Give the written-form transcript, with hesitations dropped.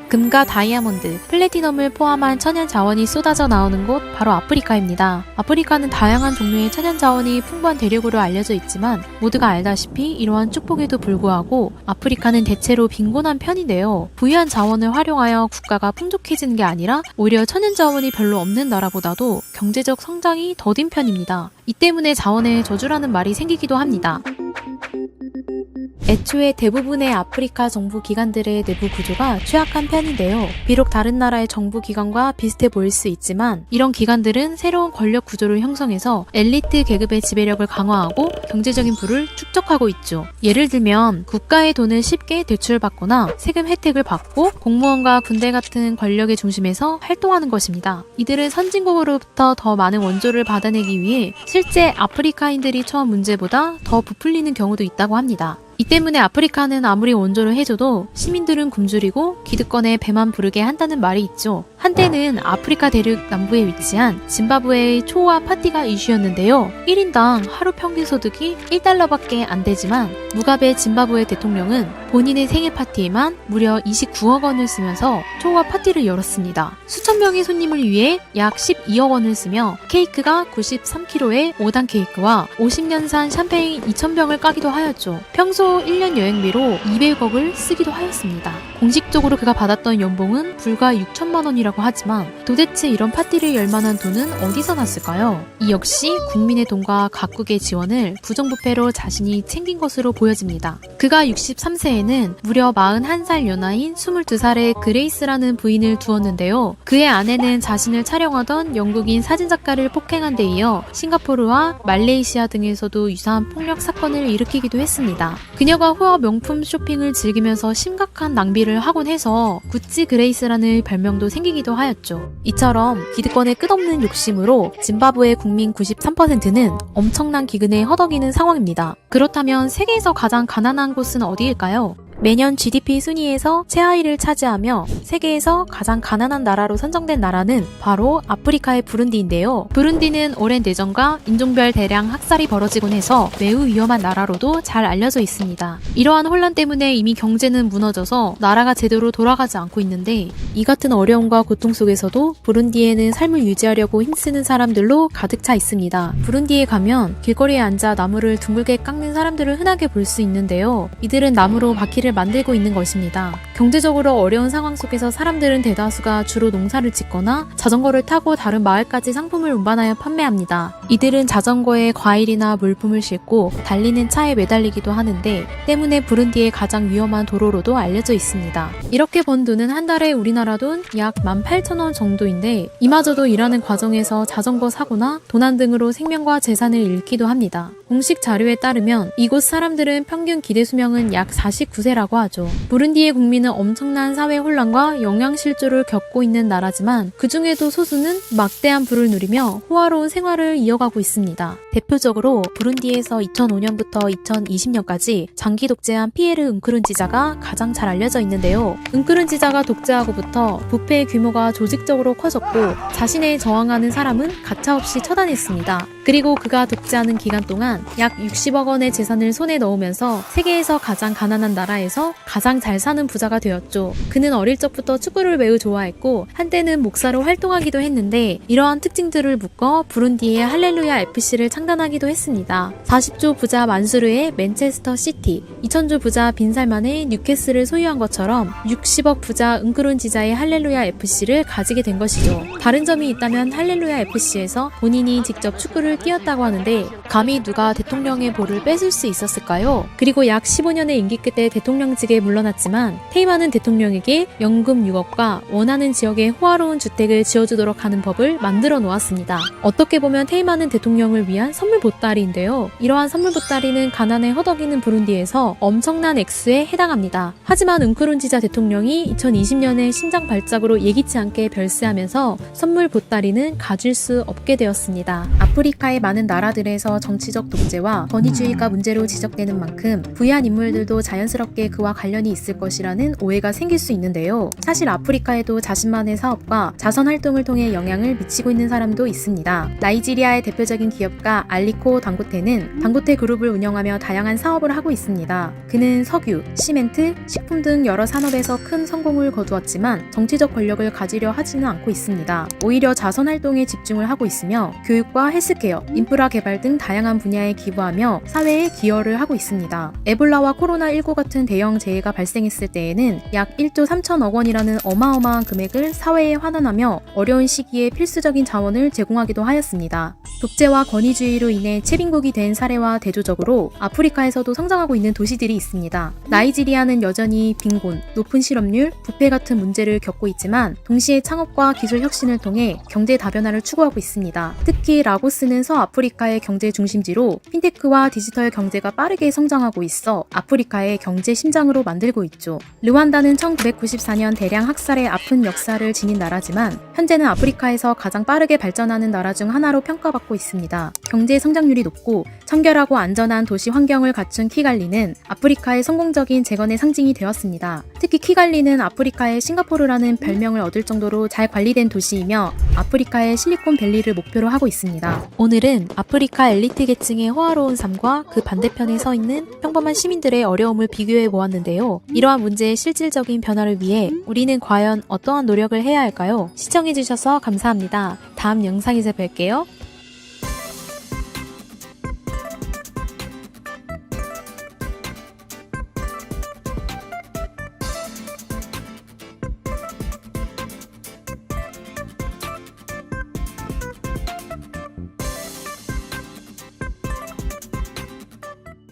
금과 다이아몬드, 플래티넘을 포함한 천연 자원이 쏟아져 나오는 곳 바로 아프리카입니다. 아프리카는 다양한 종류의 천연 자원이 풍부한 대륙으로 알려져 있지만 모두가 알다시피 이러한 축복에도 불구하고 아프리카는 대체로 빈곤한 편인데요. 부유한 자원을 활용하여 국가가 풍족해지는 게 아니라 오히려 천연 자원이 별로 없는 나라보다도 경제적 성장이 더딘 편입니다. 이 때문에 자원의 저주라는 말이 생기기도 합니다. 애초에 대부분의 아프리카 정부 기관들의 내부 구조가 취약한 편인데요. 비록 다른 나라의 정부 기관과 비슷해 보일 수 있지만 이런 기관들은 새로운 권력 구조를 형성해서 엘리트 계급의 지배력을 강화하고 경제적인 부를 축적하고 있죠. 예를 들면 국가의 돈을 쉽게 대출받거나 세금 혜택을 받고 공무원과 군대 같은 권력의 중심에서 활동하는 것입니다. 이들은 선진국으로부터 더 많은 원조를 받아내기 위해 실제 아프리카인들이 처한 문제보다 더 부풀리는 경우도 있다고 합니다. 이 때문에 아프리카는 아무리 원조를 해줘도 시민들은 굶주리고 기득권에 배만 부르게 한다는 말이 있죠. 한때는 아프리카 대륙 남부에 위치한 짐바브웨의 초호화 파티가 이슈였는데요. 1인당 하루 평균 소득이 1달러밖에 안 되지만 무가베 짐바브웨 대통령은 본인의 생일 파티에만 무려 29억 원을 쓰면서 초호화 파티를 열었습니다. 수천 명의 손님을 위해 약 12억 원을 쓰며 케이크가 93kg의 5단 케이크와 50년산 샴페인 2,000병을 까기도 하였죠. 평소 1년 여행비로 200억을 쓰기도 하였습니다. 공식적으로 그가 받았던 연봉은 불과 6천만 원이라고 하지만 도대체 이런 파티를 열 만한 돈은 어디서 났을까요? 이 역시 국민의 돈과 각국의 지원을 부정부패로 자신이 챙긴 것으로 보여집니다. 그가 63세에는 무려 41살 연하인 22살의 그레이스라는 부인을 두었는데요. 그의 아내는 자신을 촬영하던 영국인 사진작가를 폭행한 데 이어 싱가포르와 말레이시아 등에서도 유사한 폭력 사건을 일으키기도 했습니다. 그녀가 호화 명품 쇼핑을 즐기면서 심각한 낭비를 하곤 해서 구찌 그레이스라는 별명도 생기기도 하였죠. 이처럼 기득권의 끝없는 욕심으로 짐바브웨 국민 93%는 엄청난 기근에 허덕이는 상황입니다. 그렇다면 세계에서 가장 가난한 곳은 어디일까요? 매년 GDP 순위에서 최하위를 차지하며 세계에서 가장 가난한 나라로 선정된 나라는 바로 아프리카의 부룬디인데요. 부룬디는 오랜 내전과 인종별 대량 학살이 벌어지곤 해서 매우 위험한 나라로도 잘 알려져 있습니다. 이러한 혼란 때문에 이미 경제는 무너져서 나라가 제대로 돌아가지 않고 있는데 이 같은 어려움과 고통 속에서도 부룬디에는 삶을 유지하려고 힘쓰는 사람들로 가득 차 있습니다. 부룬디에 가면 길거리에 앉아 나무를 둥글게 깎는 사람들을 흔하게 볼 수 있는데요. 이들은 나무로 바퀴를 만들고 있는 것입니다. 경제적으로 어려운 상황 속에서 사람들은 대다수가 주로 농사를 짓거나 자전거를 타고 다른 마을까지 상품을 운반하여 판매합니다. 이들은 자전거에 과일이나 물품을 싣고 달리는 차에 매달리기도 하는데 때문에 부룬디의 가장 위험한 도로로도 알려져 있습니다. 이렇게 번 돈은 한 달에 우리나라 돈 약 18,000원 정도인데 이마저도 일하는 과정에서 자전거 사고나 도난 등으로 생명과 재산을 잃기도 합니다. 공식 자료에 따르면 이곳 사람들은 평균 기대 수명은 약 49세라고 하죠. 부룬디의 국민은 엄청난 사회 혼란과 영양실조를 겪고 있는 나라지만 그 중에도 소수는 막대한 부를 누리며 호화로운 생활을 이어가고 있습니다. 대표적으로 부룬디에서 2005년부터 2020년까지 장기 독재한 피에르 은크룬지자가 가장 잘 알려져 있는데요. 은크룬지자가 독재하고부터 부패의 규모가 조직적으로 커졌고 자신에 저항하는 사람은 가차없이 처단했습니다. 그리고 그가 독재하는 기간 동안 약 60억 원의 재산을 손에 넣으면서 세계에서 가장 가난한 나라에서 가장 잘 사는 부자가 되었죠. 그는 어릴 적부터 축구를 매우 좋아했고 한때는 목사로 활동하기도 했는데 이러한 특징들을 묶어 부룬디의 할렐루야 FC를 창단하기도 했습니다. 40조 부자 만수르의 맨체스터 시티, 2000조 부자 빈살만의 뉴캐슬을 소유한 것처럼 60억 부자 은크룬지자의 할렐루야 FC를 가지게 된 것이죠. 다른 점이 있다면 할렐루야 FC에서 본인이 직접 축구를 뛰었다고 하는데 감히 누가 대통령의 볼을 뺏을 수 있었을까요? 그리고 약 15년의 임기 끝에 대통령직에 물러났지만 테이마는 대통령에게 연금 6억과 원하는 지역에 호화로운 주택을 지어주도록 하는 법을 만들어 놓았습니다. 어떻게 보면 테이마는 대통령을 위한 선물 보따리인데요. 이러한 선물 보따리는 가난에 허덕이는 부룬디에서 엄청난 액수에 해당합니다. 하지만 은크룬지자 대통령이 2020년에 심장 발작으로 예기치 않게 별세하면서 선물 보따리는 가질 수 없게 되었습니다. 아프리카 아프리카의 많은 나라들에서 정치적 독재와 권위주의가 문제로 지적되는 만큼 부유한 인물들도 자연스럽게 그와 관련이 있을 것이라는 오해가 생길 수 있는데요. 사실 아프리카에도 자신만의 사업과 자선 활동을 통해 영향을 미치고 있는 사람도 있습니다. 나이지리아의 대표적인 기업가 알리코 당고테는 당고테 그룹을 운영하며 다양한 사업을 하고 있습니다. 그는 석유, 시멘트, 식품 등 여러 산업에서 큰 성공을 거두었지만 정치적 권력을 가지려 하지는 않고 있습니다. 오히려 자선 활동에 집중을 하고 있으며 교육과 헬스케어, 인프라 개발 등 다양한 분야에 기부하며 사회에 기여를 하고 있습니다. 에볼라와 코로나19 같은 대형 재해가 발생했을 때에는 약 1조 3천억 원이라는 어마어마한 금액을 사회에 환원하며 어려운 시기에 필수적인 자원을 제공하기도 하였습니다. 독재와 권위주의로 인해 채빈국이 된 사례와 대조적으로 아프리카에서도 성장하고 있는 도시들이 있습니다. 나이지리아는 여전히 빈곤, 높은 실업률, 부패 같은 문제를 겪고 있지만 동시에 창업과 기술 혁신을 통해 경제 다변화를 추구하고 있습니다. 특히 라고스는 서아프리카의 경제 중심지로 핀테크와 디지털 경제가 빠르게 성장하고 있어 아프리카의 경제 심장으로 만들고 있죠. 르완다는 1994년 대량 학살의 아픈 역사를 지닌 나라지만 현재는 아프리카에서 가장 빠르게 발전하는 나라 중 하나로 평가받고 있습니다. 경제 성장률이 높고 청결하고 안전한 도시 환경을 갖춘 키갈리는 아프리카의 성공적인 재건의 상징이 되었습니다. 특히 키갈리는 아프리카의 싱가포르라는 별명을 얻을 정도로 잘 관리된 도시이며 아프리카의 실리콘밸리를 목표로 하고 있습니다. 오늘은 아프리카 엘리트 계층의 호화로운 삶과 그 반대편에 서 있는 평범한 시민들의 어려움을 비교해 보았는데요. 이러한 문제의 실질적인 변화를 위해 우리는 과연 어떠한 노력을 해야 할까요? 시청해주셔서 감사합니다. 다음 영상에서 뵐게요.